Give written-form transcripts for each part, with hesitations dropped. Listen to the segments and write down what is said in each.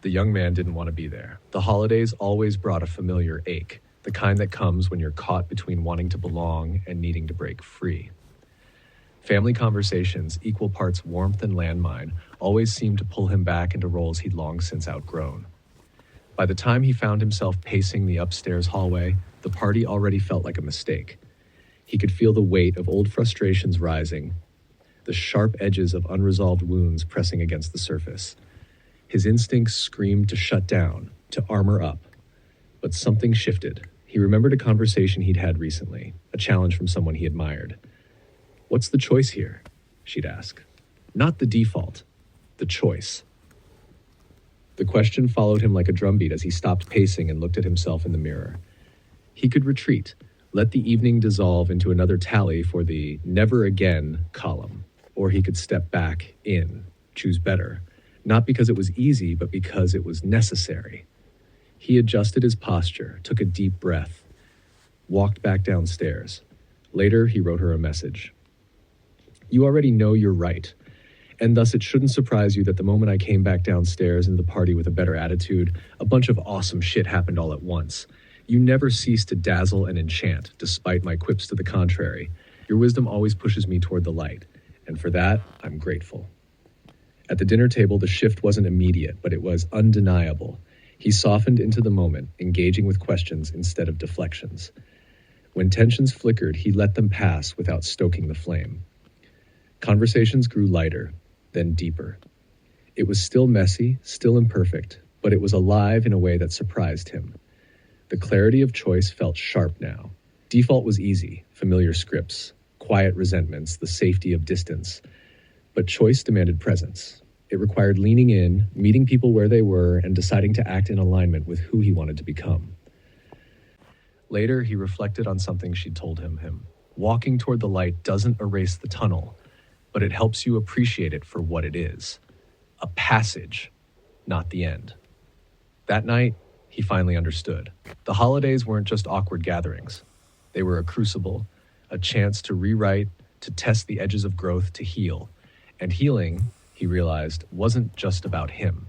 The young man didn't want to be there. The holidays always brought a familiar ache, the kind that comes when you're caught between wanting to belong and needing to break free. Family conversations, equal parts warmth and landmine, always seemed to pull him back into roles he'd long since outgrown. By the time he found himself pacing the upstairs hallway, the party already felt like a mistake. He could feel the weight of old frustrations rising, the sharp edges of unresolved wounds pressing against the surface. His instincts screamed to shut down, to armor up. But something shifted. He remembered a conversation he'd had recently, a challenge from someone he admired. "What's the choice here?" she'd ask. Not the default, the choice. The question followed him like a drumbeat as he stopped pacing and looked at himself in the mirror. He could retreat, let the evening dissolve into another tally for the never again column, or he could step back in, choose better, not because it was easy, but because it was necessary. He adjusted his posture, took a deep breath, walked back downstairs. Later, he wrote her a message. "You already know you're right, and thus it shouldn't surprise you that the moment I came back downstairs into the party with a better attitude, a bunch of awesome shit happened all at once. You never cease to dazzle and enchant, despite my quips to the contrary. Your wisdom always pushes me toward the light, and for that, I'm grateful." At the dinner table, the shift wasn't immediate, but it was undeniable. He softened into the moment, engaging with questions instead of deflections. When tensions flickered, he let them pass without stoking the flame. Conversations grew lighter, then deeper. It was still messy, still imperfect, but it was alive in a way that surprised him. The clarity of choice felt sharp now. Default was easy, familiar scripts, quiet resentments, the safety of distance. But choice demanded presence. It required leaning in, meeting people where they were, and deciding to act in alignment with who he wanted to become. Later, he reflected on something she'd told him. Walking toward the light doesn't erase the tunnel, but it helps you appreciate it for what it is. A passage, not the end. That night, he finally understood. The holidays weren't just awkward gatherings. They were a crucible, a chance to rewrite, to test the edges of growth, to heal. And healing, he realized, wasn't just about him.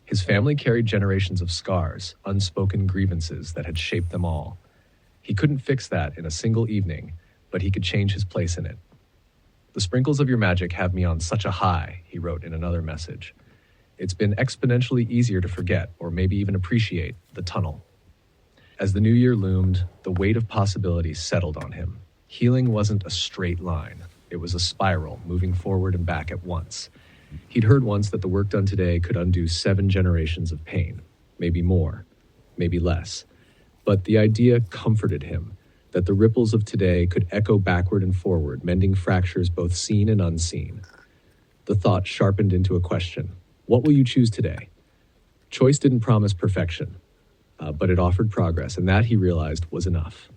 His family carried generations of scars, unspoken grievances that had shaped them all. He couldn't fix that in a single evening, but he could change his place in it. "The sprinkles of your magic have me on such a high," he wrote in another message. "It's been exponentially easier to forget, or maybe even appreciate, the tunnel." As the new year loomed, the weight of possibility settled on him. Healing wasn't a straight line. It was a spiral, moving forward and back at once. He'd heard once that the work done today could undo 7 generations of pain. Maybe more, maybe less. But the idea comforted him, that the ripples of today could echo backward and forward, mending fractures both seen and unseen. The thought sharpened into a question. What will you choose today? Choice didn't promise perfection, but it offered progress, and that, he realized, was enough.